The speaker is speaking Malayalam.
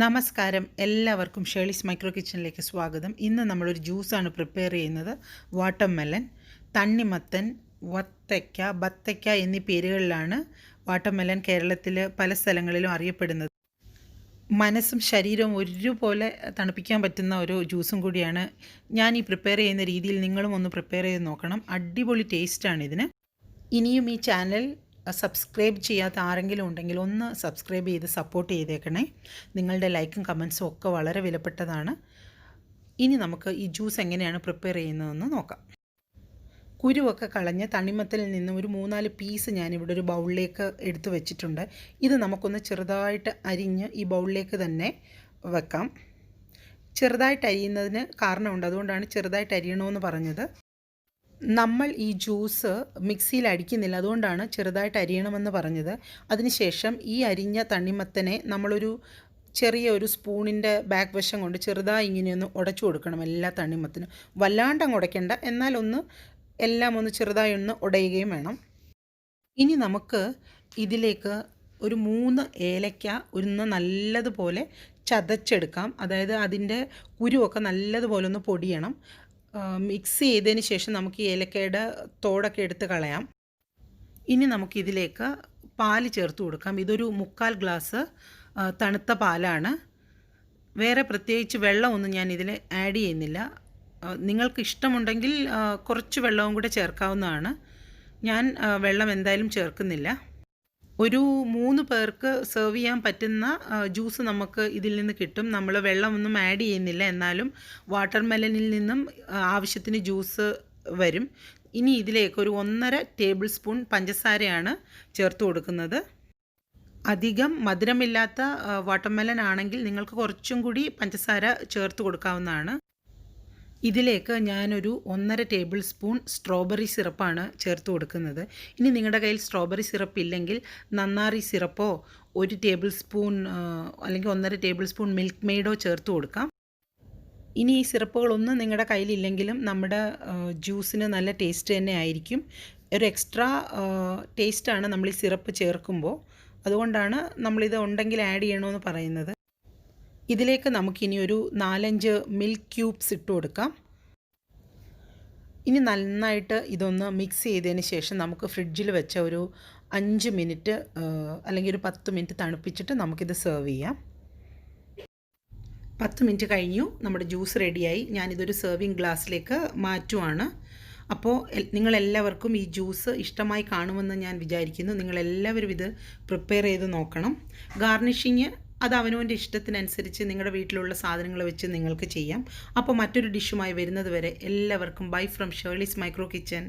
നമസ്കാരം എല്ലാവർക്കും ഷേളീസ് മൈക്രോ കിച്ചണിലേക്ക് സ്വാഗതം. ഇന്ന് നമ്മളൊരു ജ്യൂസാണ് പ്രിപ്പയർ ചെയ്യുന്നത്. വാട്ടർമെലൺ, തണ്ണിമത്തൻ, വത്തയ്ക്ക, ബത്തയ്ക്ക എന്നീ പേരുകളിലാണ് വാട്ടർമെലൺ കേരളത്തിൽ പല സ്ഥലങ്ങളിലും അറിയപ്പെടുന്നത്. മനസ്സും ശരീരവും ഒരുപോലെ തണുപ്പിക്കാൻ പറ്റുന്ന ഒരു ജ്യൂസും കൂടിയാണ്. ഞാൻ ഈ പ്രിപ്പയർ ചെയ്യുന്ന രീതിയിൽ നിങ്ങളും ഒന്ന് പ്രിപ്പയർ ചെയ്ത് നോക്കണം. അടിപൊളി ടേസ്റ്റാണ് ഇതിന്. ഇനിയും ഈ ചാനൽ സബ്സ്ക്രൈബ് ചെയ്യാത്ത ആരെങ്കിലും ഉണ്ടെങ്കിൽ ഒന്ന് സബ്സ്ക്രൈബ് ചെയ്ത് സപ്പോർട്ട് ചെയ്തേക്കണേ. നിങ്ങളുടെ ലൈക്കും കമൻസും ഒക്കെ വളരെ വിലപ്പെട്ടതാണ്. ഇനി നമുക്ക് ഈ ജ്യൂസ് എങ്ങനെയാണ് പ്രിപ്പയർ ചെയ്യുന്നതെന്ന് നോക്കാം. കുരുവൊക്കെ കളഞ്ഞ് തണ്ണിമത്തനിൽ നിന്ന് ഒരു 3-4 പീസ് ഞാനിവിടെ ഒരു ബൗളിലേക്ക് എടുത്തു വെച്ചിട്ടുണ്ട്. ഇത് നമുക്കൊന്ന് ചെറുതായിട്ട് അരിഞ്ഞ് ഈ ബൗളിലേക്ക് തന്നെ വെക്കാം. ചെറുതായിട്ട് അരിയുന്നതിന് കാരണമുണ്ട്, അതുകൊണ്ടാണ് ചെറുതായിട്ട് അരിയണമെന്ന് പറഞ്ഞത്. നമ്മൾ ഈ ജ്യൂസ് മിക്സിയിൽ അടിക്കുന്നില്ല, അതുകൊണ്ടാണ് ചെറുതായിട്ട് അരിയണമെന്ന് പറഞ്ഞത്. അതിനുശേഷം ഈ അരിഞ്ഞ തണ്ണിമത്തനെ നമ്മളൊരു ചെറിയ ഒരു സ്പൂണിൻ്റെ ബാക്ക് വശം കൊണ്ട് ചെറുതായി ഇങ്ങനെയൊന്ന് ഉടച്ചു കൊടുക്കണം. എല്ലാ തണ്ണിമത്തനും വല്ലാണ്ട് അങ്ങ് ഉടയ്ക്കേണ്ട, എന്നാലൊന്ന് എല്ലാം ഒന്ന് ചെറുതായി ഒന്ന് ഉടയുകയും വേണം. ഇനി നമുക്ക് ഇതിലേക്ക് ഒരു 3 ഏലയ്ക്ക ഒന്ന് നല്ലതുപോലെ ചതച്ചെടുക്കാം. അതായത് അതിൻ്റെ കുരുവൊക്കെ നല്ലതുപോലെ ഒന്ന് പൊടിയണം. മിക്സ് ചെയ്തതിന് ശേഷം നമുക്ക് ഈ ഏലക്കയുടെ തോടൊക്കെ എടുത്ത് കളയാം. ഇനി നമുക്കിതിലേക്ക് പാൽ ചേർത്ത് കൊടുക്കാം. ഇതൊരു 3/4 ഗ്ലാസ് തണുത്ത പാലാണ്. വേറെ പ്രത്യേകിച്ച് വെള്ളമൊന്നും ഞാൻ ഇതിൽ ആഡ് ചെയ്യുന്നില്ല. നിങ്ങൾക്ക് ഇഷ്ടമുണ്ടെങ്കിൽ കുറച്ച് വെള്ളവും കൂടെ ചേർക്കാവുന്നതാണ്. ഞാൻ വെള്ളം എന്തായാലും ചേർക്കുന്നില്ല. ഒരു 3 പേർക്ക് സെർവ് ചെയ്യാൻ പറ്റുന്ന ജ്യൂസ് നമുക്ക് ഇതിൽ നിന്ന് കിട്ടും. നമ്മൾ വെള്ളമൊന്നും ആഡ് ചെയ്യുന്നില്ല, എന്നാലും വാട്ടർമെലനിൽ നിന്നും ആവശ്യത്തിന് ജ്യൂസ് വരും. ഇനി ഇതിലേക്ക് ഒരു 1.5 ടേബിൾ സ്പൂൺ പഞ്ചസാരയാണ് ചേർത്ത് കൊടുക്കുന്നത്. അധികം മധുരമില്ലാത്ത വാട്ടർമെലൻ ആണെങ്കിൽ നിങ്ങൾക്ക് കുറച്ചും കൂടി പഞ്ചസാര ചേർത്ത് കൊടുക്കാവുന്നതാണ്. ഇതിലേക്ക് ഞാനൊരു 1.5 ടേബിൾ സ്പൂൺ സ്ട്രോബെറി സിറപ്പാണ് ചേർത്ത് കൊടുക്കുന്നത്. ഇനി നിങ്ങളുടെ കയ്യിൽ സ്ട്രോബെറി സിറപ്പ് ഇല്ലെങ്കിൽ നന്നാറി സിറപ്പോ 1 ടേബിൾ സ്പൂൺ അല്ലെങ്കിൽ 1.5 ടേബിൾ സ്പൂൺ മിൽക്ക് മെയ്ഡോ ചേർത്ത് കൊടുക്കാം. ഇനി ഈ സിറപ്പുകളൊന്നും നിങ്ങളുടെ കയ്യിലില്ലെങ്കിലും നമ്മുടെ ജ്യൂസിന് നല്ല ടേസ്റ്റ് തന്നെ ആയിരിക്കും. ഒരു എക്സ്ട്രാ ടേസ്റ്റാണ് നമ്മൾ ഈ സിറപ്പ് ചേർക്കുമ്പോൾ, അതുകൊണ്ടാണ് നമ്മളിത് ഉണ്ടെങ്കിൽ ആഡ് ചെയ്യണമെന്ന് പറയുന്നത്. ഇതിലേക്ക് നമുക്കിനി ഒരു 4-5 മിൽക്ക് ക്യൂബ്സ് ഇട്ട് കൊടുക്കാം. ഇനി നന്നായിട്ട് ഇതൊന്ന് മിക്സ് ചെയ്തതിന് ശേഷം നമുക്ക് ഫ്രിഡ്ജിൽ വെച്ച ഒരു 5 മിനിറ്റ് അല്ലെങ്കിൽ ഒരു 10 മിനിറ്റ് തണുപ്പിച്ചിട്ട് നമുക്കിത് സെർവ് ചെയ്യാം. 10 മിനിറ്റ് കഴിഞ്ഞു, നമ്മുടെ ജ്യൂസ് റെഡിയായി. ഞാനിതൊരു സെർവിങ് ഗ്ലാസ്സിലേക്ക് മാറ്റുവാണ്. അപ്പോൾ നിങ്ങളെല്ലാവർക്കും ഈ ജ്യൂസ് ഇഷ്ടമായി കാണുമെന്ന് ഞാൻ വിചാരിക്കുന്നു. നിങ്ങളെല്ലാവരും ഇത് പ്രിപ്പയർ ചെയ്ത് നോക്കണം. ഗാർണിഷിങ് അത് അവനവൻ്റെ ഇഷ്ടത്തിനനുസരിച്ച് നിങ്ങളുടെ വീട്ടിലുള്ള സാധനങ്ങൾ വെച്ച് നിങ്ങൾക്ക് ചെയ്യാം. അപ്പോൾ മറ്റൊരു ഡിഷുമായി വരുന്നത് വരെ എല്ലാവർക്കും bye from Shelly's micro kitchen.